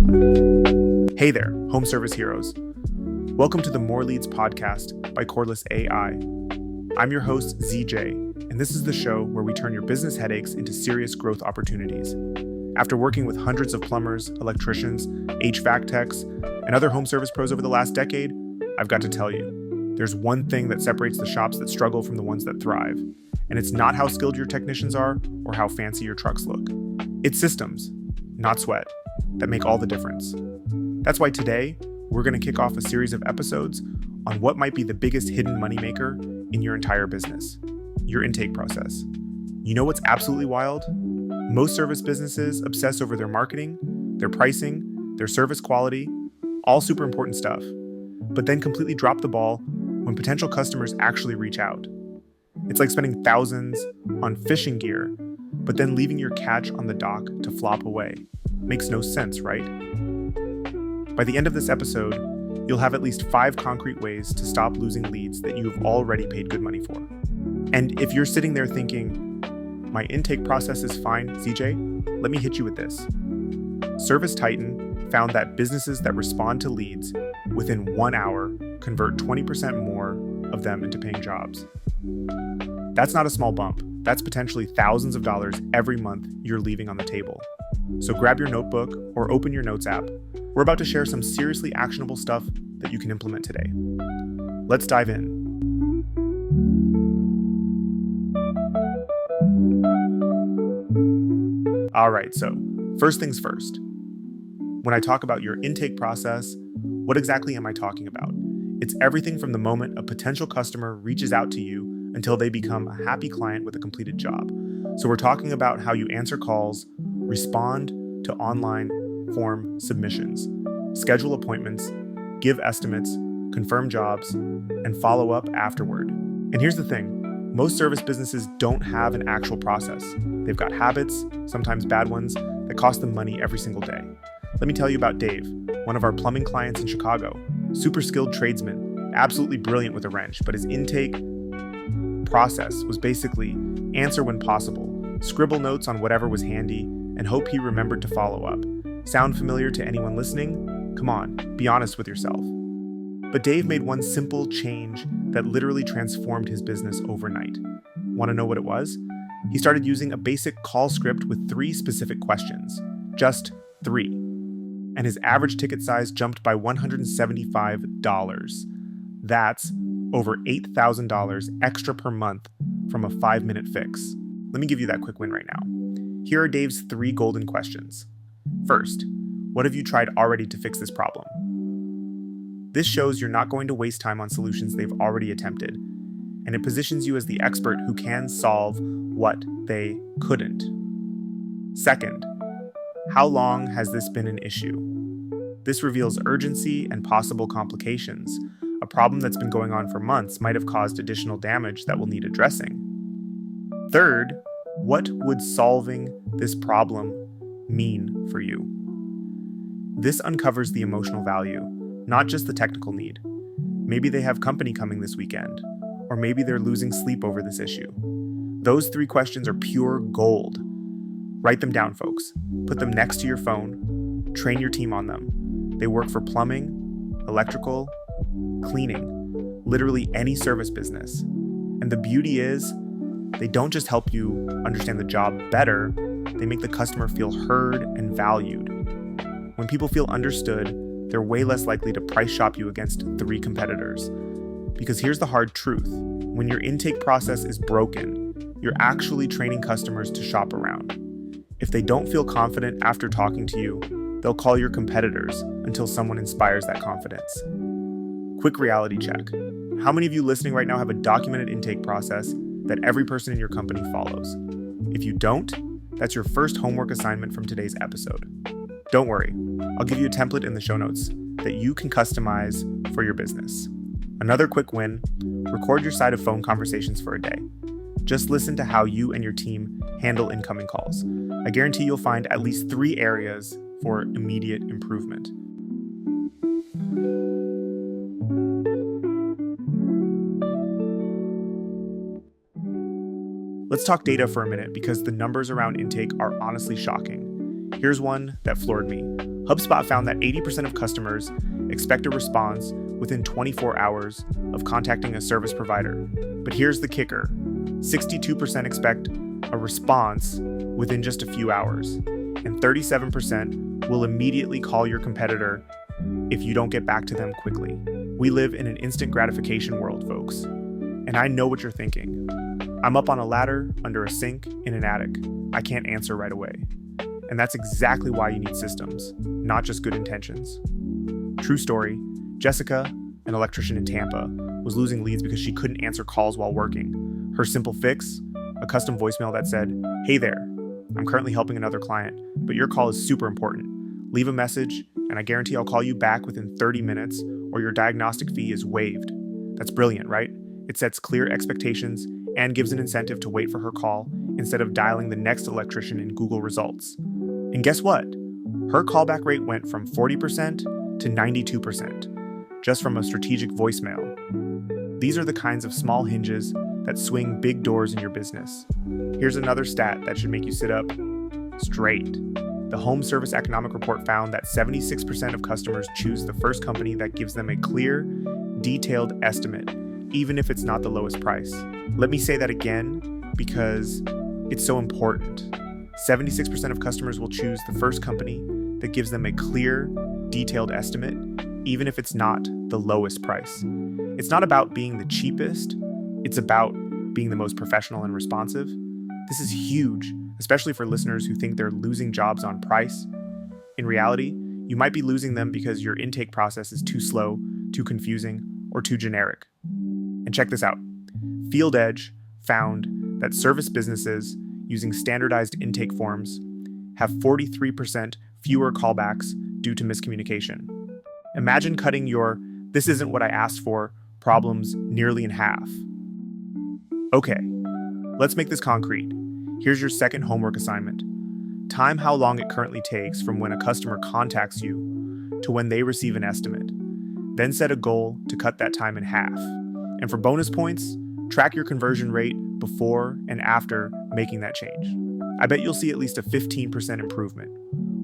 Hey there, home service heroes. Welcome to the More Leads podcast by Kordless AI. I'm your host, ZJ, and this is the show where we turn your business headaches into serious growth opportunities. After working with hundreds of plumbers, electricians, HVAC techs, and other home service pros over the last decade, I've got to tell you, there's one thing that separates the shops that struggle from the ones that thrive, and it's not how skilled your technicians are or how fancy your trucks look. It's systems, not sweat, that make all the difference. That's why today, we're going to kick off a series of episodes on what might be the biggest hidden moneymaker in your entire business, your intake process. You know what's absolutely wild? Most service businesses obsess over their marketing, their pricing, their service quality, all super important stuff, but then completely drop the ball when potential customers actually reach out. It's like spending thousands on fishing gear, but then leaving your catch on the dock to flop away. Makes no sense, right? By the end of this episode, you'll have at least 5 concrete ways to stop losing leads that you have already paid good money for. And if you're sitting there thinking, my intake process is fine, ZJ, let me hit you with this. Service Titan found that businesses that respond to leads within 1 hour convert 20% more of them into paying jobs. That's not a small bump. That's potentially thousands of dollars every month you're leaving on the table. So grab your notebook or open your notes app. We're about to share some seriously actionable stuff that you can implement today. Let's dive in. All right, so first things first. When I talk about your intake process, what exactly am I talking about? It's everything from the moment a potential customer reaches out to you until they become a happy client with a completed job. So we're talking about how you answer calls, respond to online form submissions, schedule appointments, give estimates, confirm jobs, and follow up afterward. And here's the thing, most service businesses don't have an actual process. They've got habits, sometimes bad ones, that cost them money every single day. Let me tell you about Dave, one of our plumbing clients in Chicago. Super skilled tradesman, absolutely brilliant with a wrench, but his intake process was basically answer when possible, scribble notes on whatever was handy, and hope he remembered to follow up. Sound familiar to anyone listening? Come on, be honest with yourself. But Dave made one simple change that literally transformed his business overnight. Want to know what it was? He started using a basic call script with 3 specific questions. Just 3. And his average ticket size jumped by $175. That's over $8,000 extra per month from a 5-minute fix. Let me give you that quick win right now. Here are Dave's 3 golden questions. First, what have you tried already to fix this problem? This shows you're not going to waste time on solutions they've already attempted, and it positions you as the expert who can solve what they couldn't. Second, how long has this been an issue? This reveals urgency and possible complications. A problem that's been going on for months might have caused additional damage that will need addressing. Third, what would solving this problem mean for you? This uncovers the emotional value, not just the technical need. Maybe they have company coming this weekend, or maybe they're losing sleep over this issue. Those 3 questions are pure gold. Write them down, folks. Put them next to your phone. Train your team on them. They work for plumbing, electrical, cleaning, literally any service business. And the beauty is, they don't just help you understand the job better, they make the customer feel heard and valued. When people feel understood, they're way less likely to price shop you against 3 competitors. Because here's the hard truth. When your intake process is broken, you're actually training customers to shop around. If they don't feel confident after talking to you, they'll call your competitors until someone inspires that confidence. Quick reality check. How many of you listening right now have a documented intake process that every person in your company follows? If you don't, that's your first homework assignment from today's episode. Don't worry, I'll give you a template in the show notes that you can customize for your business. Another quick win, record your side of phone conversations for a day. Just listen to how you and your team handle incoming calls. I guarantee you'll find at least 3 areas for immediate improvement. Let's talk data for a minute because the numbers around intake are honestly shocking. Here's one that floored me. HubSpot found that 80% of customers expect a response within 24 hours of contacting a service provider. But here's the kicker: 62% expect a response within just a few hours, and 37% will immediately call your competitor if you don't get back to them quickly. We live in an instant gratification world, folks. And I know what you're thinking. I'm up on a ladder, under a sink, in an attic. I can't answer right away. And that's exactly why you need systems, not just good intentions. True story, Jessica, an electrician in Tampa, was losing leads because she couldn't answer calls while working. Her simple fix? A custom voicemail that said, "Hey there, I'm currently helping another client, but your call is super important. Leave a message, and I guarantee I'll call you back within 30 minutes, or your diagnostic fee is waived." That's brilliant, right? It sets clear expectations and gives an incentive to wait for her call instead of dialing the next electrician in Google results. And guess what? Her callback rate went from 40% to 92%, just from a strategic voicemail. These are the kinds of small hinges that swing big doors in your business. Here's another stat that should make you sit up straight. The Home Service Economic Report found that 76% of customers choose the first company that gives them a clear, detailed estimate, even if it's not the lowest price. Let me say that again because it's so important. 76% of customers will choose the first company that gives them a clear, detailed estimate, even if it's not the lowest price. It's not about being the cheapest, it's about being the most professional and responsive. This is huge, especially for listeners who think they're losing jobs on price. In reality, you might be losing them because your intake process is too slow, too confusing, or too generic. And check this out. Field Edge found that service businesses using standardized intake forms have 43% fewer callbacks due to miscommunication. Imagine cutting your "this isn't what I asked for" problems nearly in half. Okay, let's make this concrete. Here's your second homework assignment. Time how long it currently takes from when a customer contacts you to when they receive an estimate. Then set a goal to cut that time in half. And for bonus points, track your conversion rate before and after making that change. I bet you'll see at least a 15% improvement.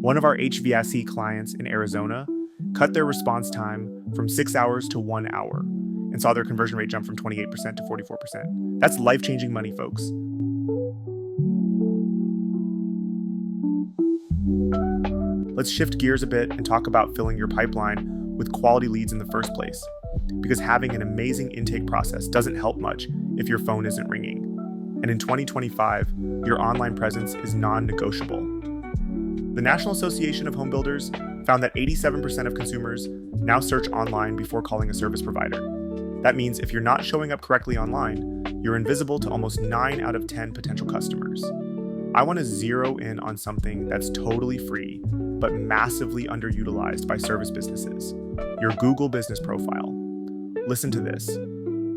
One of our HVAC clients in Arizona cut their response time from 6 hours to 1 hour and saw their conversion rate jump from 28% to 44%. That's life-changing money, folks. Let's shift gears a bit and talk about filling your pipeline with quality leads in the first place. Because having an amazing intake process doesn't help much if your phone isn't ringing. And in 2025, your online presence is non-negotiable. The National Association of Home Builders found that 87% of consumers now search online before calling a service provider. That means if you're not showing up correctly online, you're invisible to almost 9 out of 10 potential customers. I want to zero in on something that's totally free, but massively underutilized by service businesses: your Google business profile. Listen to this.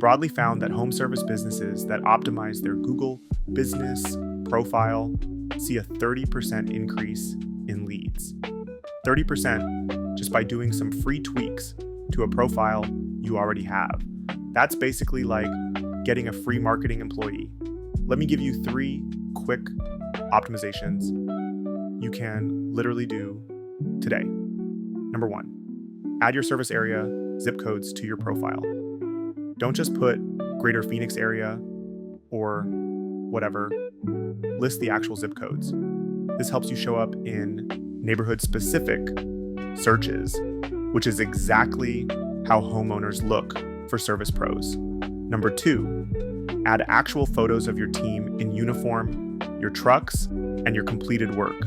Broadly found that home service businesses that optimize their Google business profile see a 30% increase in leads. 30% just by doing some free tweaks to a profile you already have. That's basically like getting a free marketing employee. Let me give you 3 quick optimizations you can literally do today. Number 1, add your service area zip codes to your profile. Don't just put Greater Phoenix area or whatever. List the actual zip codes. This helps you show up in neighborhood-specific searches, which is exactly how homeowners look for service pros. Number 2, add actual photos of your team in uniform, your trucks, and your completed work.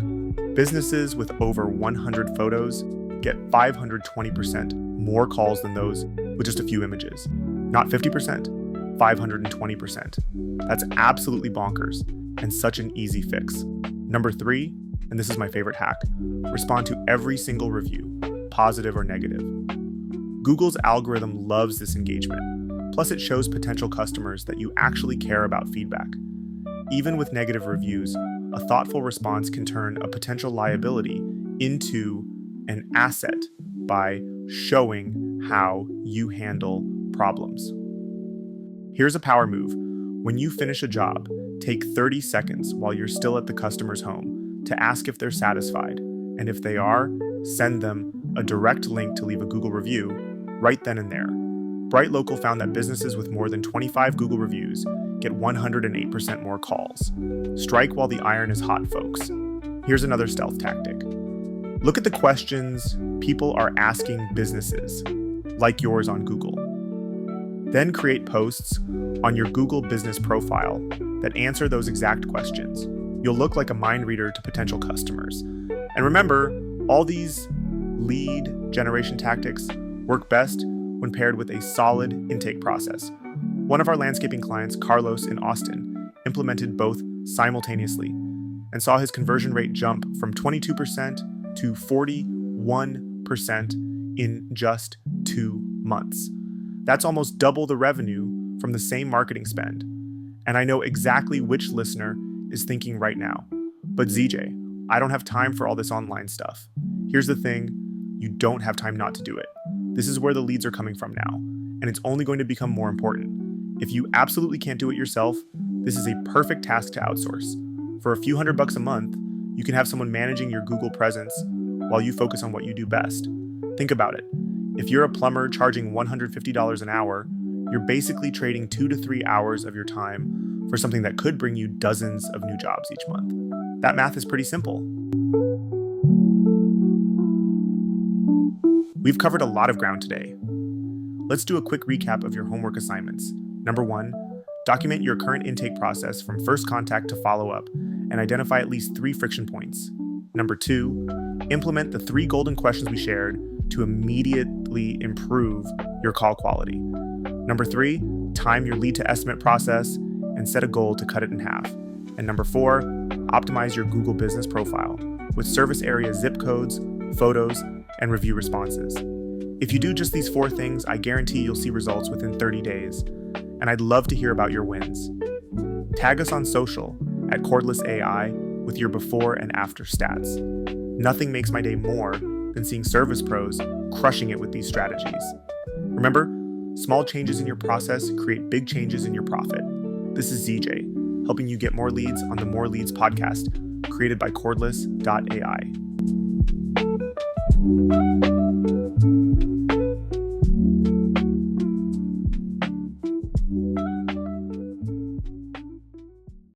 Businesses with over 100 photos get 520% more calls than those with just a few images. Not 50%, 520%. That's absolutely bonkers and such an easy fix. Number 3, and this is my favorite hack, respond to every single review, positive or negative. Google's algorithm loves this engagement. Plus, it shows potential customers that you actually care about feedback. Even with negative reviews, a thoughtful response can turn a potential liability into an asset by showing how you handle problems. Here's a power move. When you finish a job, take 30 seconds while you're still at the customer's home to ask if they're satisfied. And if they are, send them a direct link to leave a Google review right then and there. Bright Local found that businesses with more than 25 Google reviews get 108% more calls. Strike while the iron is hot, folks. Here's another stealth tactic. Look at the questions people are asking businesses, like yours on Google. Then create posts on your Google business profile that answer those exact questions. You'll look like a mind reader to potential customers. And remember, all these lead generation tactics work best when paired with a solid intake process. One of our landscaping clients, Carlos in Austin, implemented both simultaneously and saw his conversion rate jump from 22% to 41% in just 2 months. That's almost double the revenue from the same marketing spend. And I know exactly which listener is thinking right now, but ZJ, I don't have time for all this online stuff. Here's the thing, you don't have time not to do it. This is where the leads are coming from now, and it's only going to become more important. If you absolutely can't do it yourself, this is a perfect task to outsource. For a few $100 a month, you can have someone managing your Google presence while you focus on what you do best. Think about it. If you're a plumber charging $150 an hour, you're basically trading 2 to 3 hours of your time for something that could bring you dozens of new jobs each month. That math is pretty simple. We've covered a lot of ground today. Let's do a quick recap of your homework assignments. Number 1, document your current intake process from first contact to follow-up and identify at least 3 friction points. Number 2, implement the 3 golden questions we shared to immediately improve your call quality. Number 3, time your lead to estimate process and set a goal to cut it in half. And number 4, optimize your Google business profile with service area zip codes, photos, and review responses. If you do just these 4 things, I guarantee you'll see results within 30 days. And I'd love to hear about your wins. Tag us on social at Kordless AI with your before and after stats. Nothing makes my day more than seeing service pros crushing it with these strategies. Remember, small changes in your process create big changes in your profit. This is ZJ, helping you get more leads on the More Leads podcast, created by Kordless.ai.